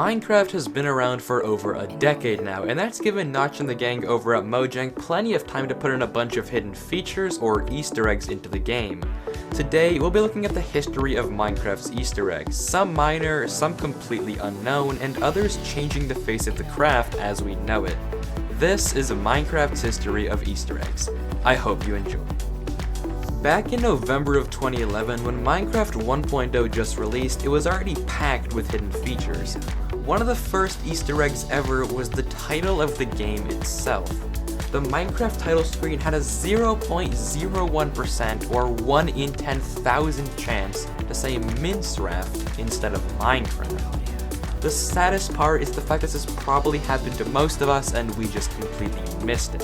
Minecraft has been around for over a decade now, and that's given Notch and the gang over at Mojang plenty of time to put in a bunch of hidden features or Easter eggs into the game. Today, we'll be looking at the history of Minecraft's Easter eggs, some minor, some completely unknown, and others changing the face of the craft as we know it. This is Minecraft's history of Easter eggs. I hope you enjoy. Back in November of 2011, when Minecraft 1.0 just released, it was already packed with hidden features. One of the first Easter eggs ever was the title of the game itself. The Minecraft title screen had a 0.01% or 1 in 10,000 chance to say Minecraft instead of Minecraft. The saddest part is the fact that this probably happened to most of us and we just completely missed it.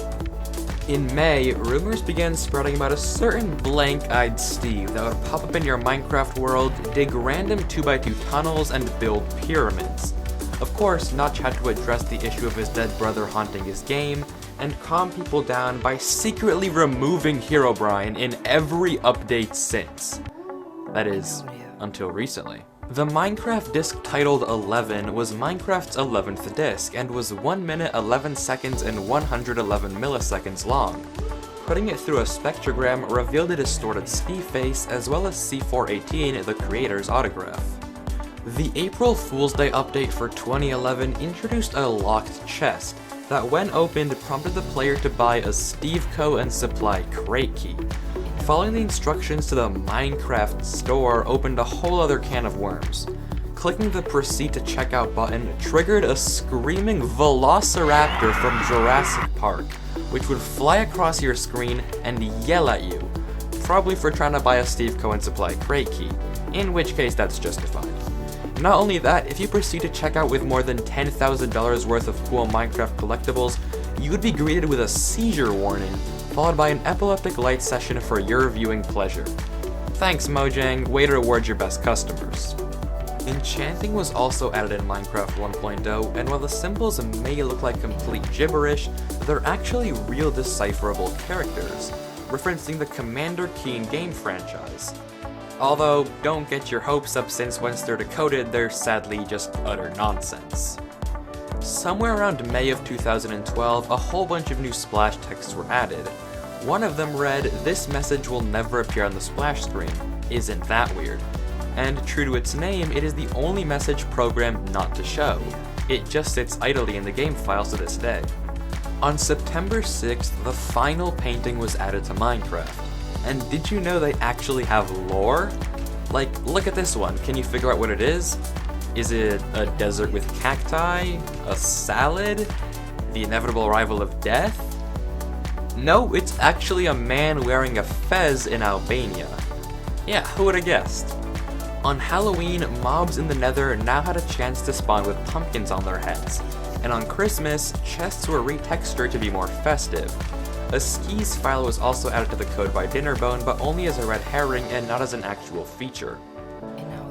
In May, rumors began spreading about a certain blank-eyed Steve that would pop up in your Minecraft world, dig random 2x2 tunnels, and build pyramids. Of course, Notch had to address the issue of his dead brother haunting his game, and calm people down by secretly removing Herobrine in every update since. That is, until recently. The Minecraft disc titled 11 was Minecraft's 11th disc and was 1 minute 11 seconds and 111 milliseconds long. Putting it through a spectrogram revealed a distorted Steve face as well as C418, the creator's autograph. The April Fool's Day update for 2011 introduced a locked chest that when opened prompted the player to buy a Steve Co. and supply crate key. Following the instructions to the Minecraft store opened a whole other can of worms. Clicking the Proceed to Checkout button triggered a screaming velociraptor from Jurassic Park, which would fly across your screen and yell at you, probably for trying to buy a Steve Co. and supply crate key, in which case that's justified. Not only that, if you proceed to check out with more than $10,000 worth of cool Minecraft collectibles, you would be greeted with a seizure warning, followed by an epileptic light session for your viewing pleasure. Thanks Mojang, way to reward your best customers. Enchanting was also added in Minecraft 1.0, and while the symbols may look like complete gibberish, they're actually real decipherable characters, referencing the Commander Keen game franchise. Although, don't get your hopes up since once they're decoded, they're sadly just utter nonsense. Somewhere around May of 2012, a whole bunch of new splash texts were added. One of them read, "This message will never appear on the splash screen. Isn't that weird?" And true to its name, it is the only message programmed not to show. It just sits idly in the game files to this day. On September 6th, the final painting was added to Minecraft. And did you know they actually have lore? Like, look at this one, can you figure out what it is? Is it a desert with cacti? A salad? The inevitable arrival of death? No, it's actually a man wearing a fez in Albania. Yeah, who would have guessed? On Halloween, mobs in the Nether now had a chance to spawn with pumpkins on their heads. And on Christmas, chests were retextured to be more festive. A skis file was also added to the code by Dinnerbone, but only as a red herring and not as an actual feature.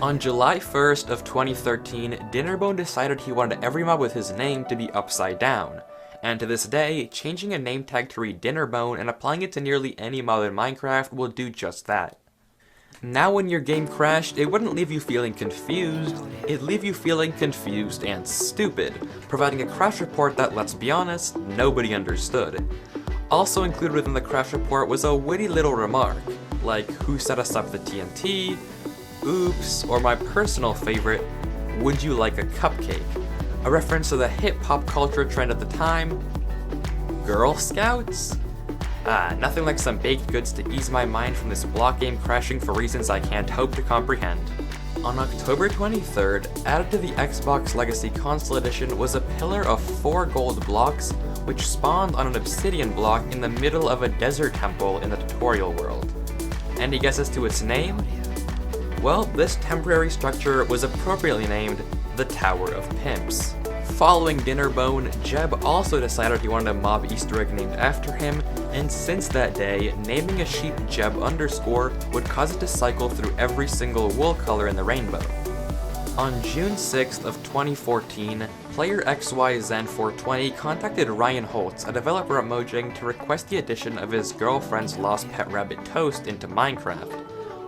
On July 1st of 2013, Dinnerbone decided he wanted every mob with his name to be upside down. And to this day, changing a name tag to read Dinnerbone and applying it to nearly any mob in Minecraft will do just that. Now when your game crashed, it wouldn't leave you feeling confused, it'd leave you feeling confused and stupid, providing a crash report that, let's be honest, nobody understood. Also included within the crash report was a witty little remark, like who set us up the TNT, oops, or my personal favorite, would you like a cupcake? A reference to the hip pop culture trend at the time, Girl Scouts? Nothing like some baked goods to ease my mind from this block game crashing for reasons I can't hope to comprehend. On October 23rd, added to the Xbox Legacy Console Edition was a pillar of 4 gold blocks, which spawned on an obsidian block in the middle of a desert temple in the tutorial world. Any guesses to its name? Well, this temporary structure was appropriately named the Tower of Pimps. Following Dinnerbone, Jeb also decided he wanted a mob Easter egg named after him, and since that day, naming a sheep Jeb _ would cause it to cycle through every single wool color in the rainbow. On June 6th of 2014, player XYZen420 contacted Ryan Holtz, a developer at Mojang, to request the addition of his girlfriend's lost pet rabbit Toast into Minecraft.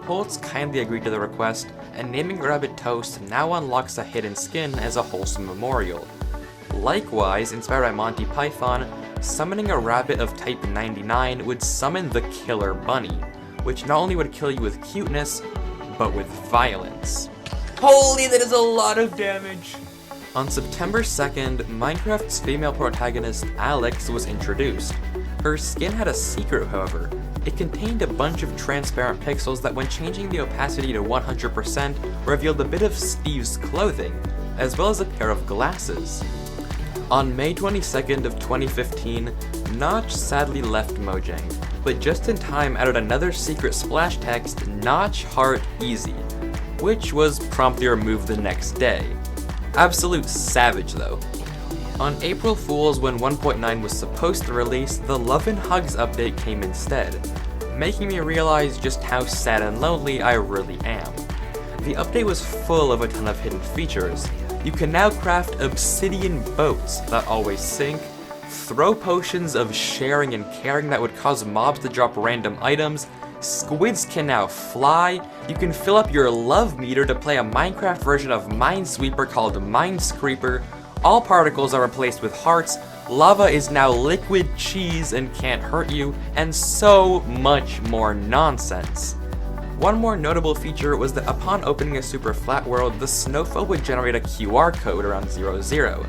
Holtz kindly agreed to the request, and naming Rabbit Toast now unlocks a hidden skin as a wholesome memorial. Likewise, inspired by Monty Python, summoning a rabbit of type 99 would summon the Killer Bunny, which not only would kill you with cuteness, but with violence. Holy, that is a lot of damage! On September 2nd, Minecraft's female protagonist, Alex, was introduced. Her skin had a secret, however. It contained a bunch of transparent pixels that, when changing the opacity to 100%, revealed a bit of Steve's clothing, as well as a pair of glasses. On May 22nd of 2015, Notch sadly left Mojang, but just in time added another secret splash text, Notch Heart Easy, which was promptly removed the next day. Absolute savage though. On April Fool's, when 1.9 was supposed to release, the Love and Hugs update came instead, making me realize just how sad and lonely I really am. The update was full of a ton of hidden features. You can now craft obsidian boats that always sink, throw potions of sharing and caring that would cause mobs to drop random items, squids can now fly, you can fill up your love meter to play a Minecraft version of Minesweeper called Minescreeper, all particles are replaced with hearts, lava is now liquid cheese and can't hurt you, and so much more nonsense. One more notable feature was that upon opening a super flat world, the snowfall would generate a QR code around 00,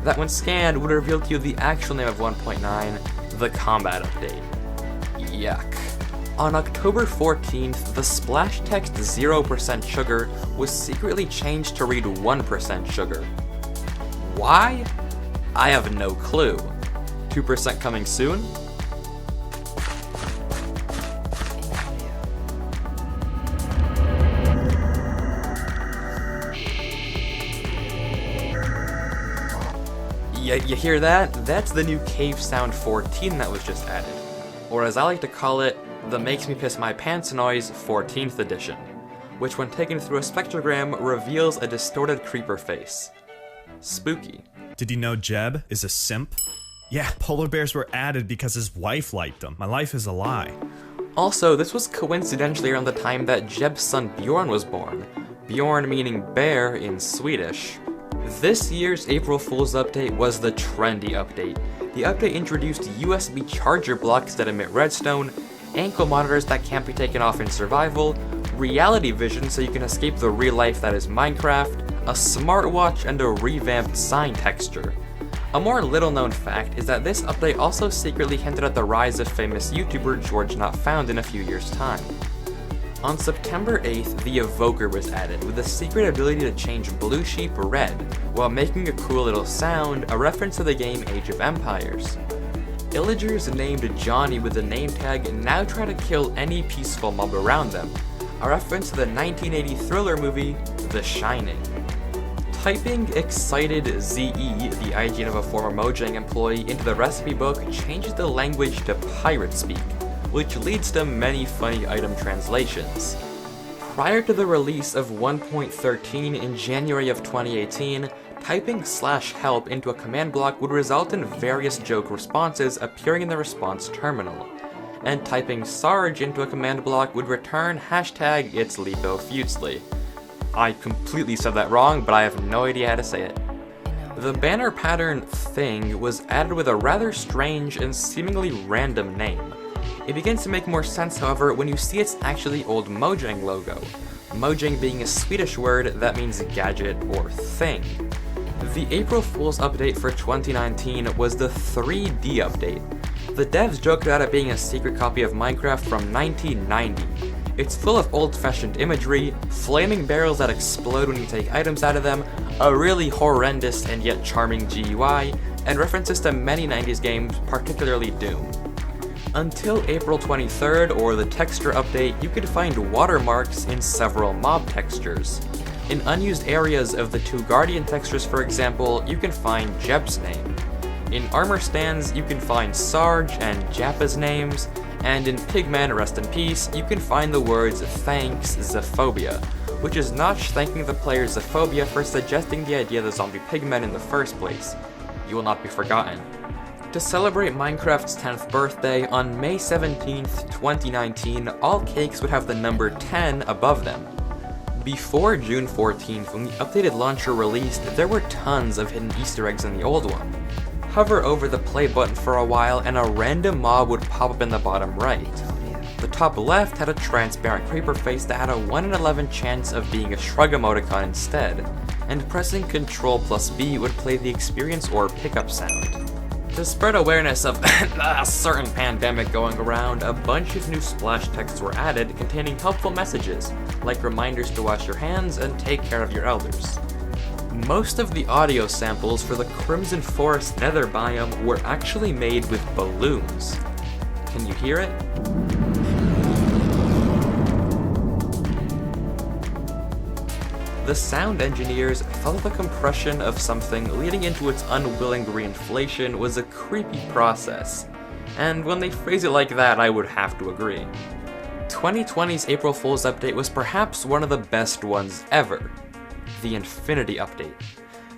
that when scanned would reveal to you the actual name of 1.9, the combat update. Yuck. On October 14th, the splash text 0% sugar was secretly changed to read 1% sugar. Why? I have no clue. 2% coming soon? You hear that? That's the new Cave Sound 14 that was just added. Or as I like to call it, the Makes Me Piss My Pants noise 14th edition, which when taken through a spectrogram reveals a distorted creeper face. Spooky. Did you know Jeb is a simp? Yeah, polar bears were added because his wife liked them. My life is a lie. Also, this was coincidentally around the time that Jeb's son Bjorn was born. Bjorn meaning bear in Swedish. This year's April Fool's update was the trendy update. The update introduced USB charger blocks that emit redstone, ankle monitors that can't be taken off in survival, reality vision so you can escape the real life that is Minecraft, a smartwatch, and a revamped sign texture. A more little known fact is that this update also secretly hinted at the rise of famous YouTuber George Not Found in a few years' time. On September 8th, the Evoker was added, with the secret ability to change blue sheep red, while making a cool little sound, a reference to the game Age of Empires. Illagers named Johnny with the name tag now try to kill any peaceful mob around them, a reference to the 1980 thriller movie, The Shining. Typing excited ZE, the IGN of a former Mojang employee, into the recipe book changes the language to pirate speak, which leads to many funny item translations. Prior to the release of 1.13 in January of 2018, typing /help into a command block would result in various joke responses appearing in the response terminal, and typing Sarge into a command block would return #It'sLepoFutsly. I completely said that wrong, but I have no idea how to say it. The banner pattern thing was added with a rather strange and seemingly random name. It begins to make more sense, however, when you see its actually old Mojang logo. Mojang being a Swedish word that means gadget or thing. The April Fool's update for 2019 was the 3D update. The devs joked about it being a secret copy of Minecraft from 1990. It's full of old-fashioned imagery, flaming barrels that explode when you take items out of them, a really horrendous and yet charming GUI, and references to many 90s games, particularly Doom. Until April 23rd, or the texture update, you could find watermarks in several mob textures. In unused areas of the two Guardian textures, for example, you can find Jeb's name. In armor stands, you can find Sarge and Jappa's names, and in Pigmen, rest in peace, you can find the words "Thanks, Zephobia," which is Notch thanking the player Zephobia for suggesting the idea of the zombie pigmen in the first place. You will not be forgotten. To celebrate Minecraft's 10th birthday, on May 17th, 2019, all cakes would have the number 10 above them. Before June 14th, when the updated launcher released, there were tons of hidden Easter eggs in the old one. Hover over the play button for a while and a random mob would pop up in the bottom right. The top left had a transparent creeper face that had a 1 in 11 chance of being a shrug emoticon instead, and pressing Ctrl plus B would play the experience or pickup sound. To spread awareness of a certain pandemic going around, a bunch of new splash texts were added containing helpful messages, like reminders to wash your hands and take care of your elders. Most of the audio samples for the Crimson Forest Nether biome were actually made with balloons. Can you hear it? The sound engineers thought that the compression of something leading into its unwilling reinflation was a creepy process, and when they phrase it like that, I would have to agree. 2020's April Fool's update was perhaps one of the best ones ever, the Infinity Update.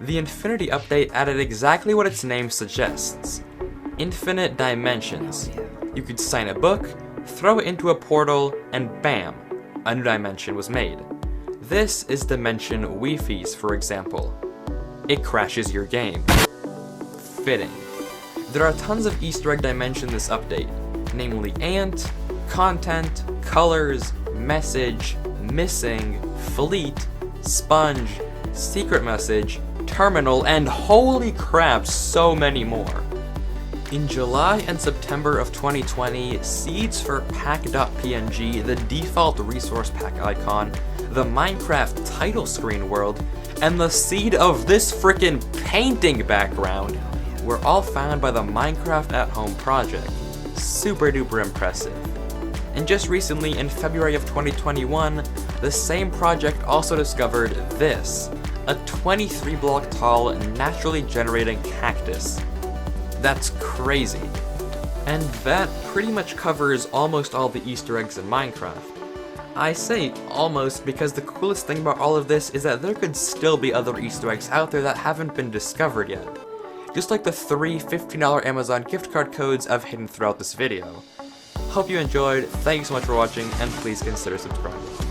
The Infinity Update added exactly what its name suggests: infinite dimensions. You could sign a book, throw it into a portal, and bam, a new dimension was made. This is dimension Wi-Fi's, for example. It crashes your game. Fitting. There are tons of Easter egg dimensions in this update, namely ant, content, colors, message, missing, fleet, sponge, secret message, terminal, and holy crap, so many more. In July and September of 2020, seeds for pack.png, the default resource pack icon, the Minecraft title screen world, and the seed of this frickin' painting background were all found by the Minecraft at Home project. Super duper impressive. And just recently, in February of 2021, the same project also discovered this, a 23 block tall, naturally generating cactus. That's crazy. And that pretty much covers almost all the Easter eggs in Minecraft. I say almost because the coolest thing about all of this is that there could still be other Easter eggs out there that haven't been discovered yet. Just like the 3 $15 Amazon gift card codes I've hidden throughout this video. Hope you enjoyed, thank you so much for watching, and please consider subscribing.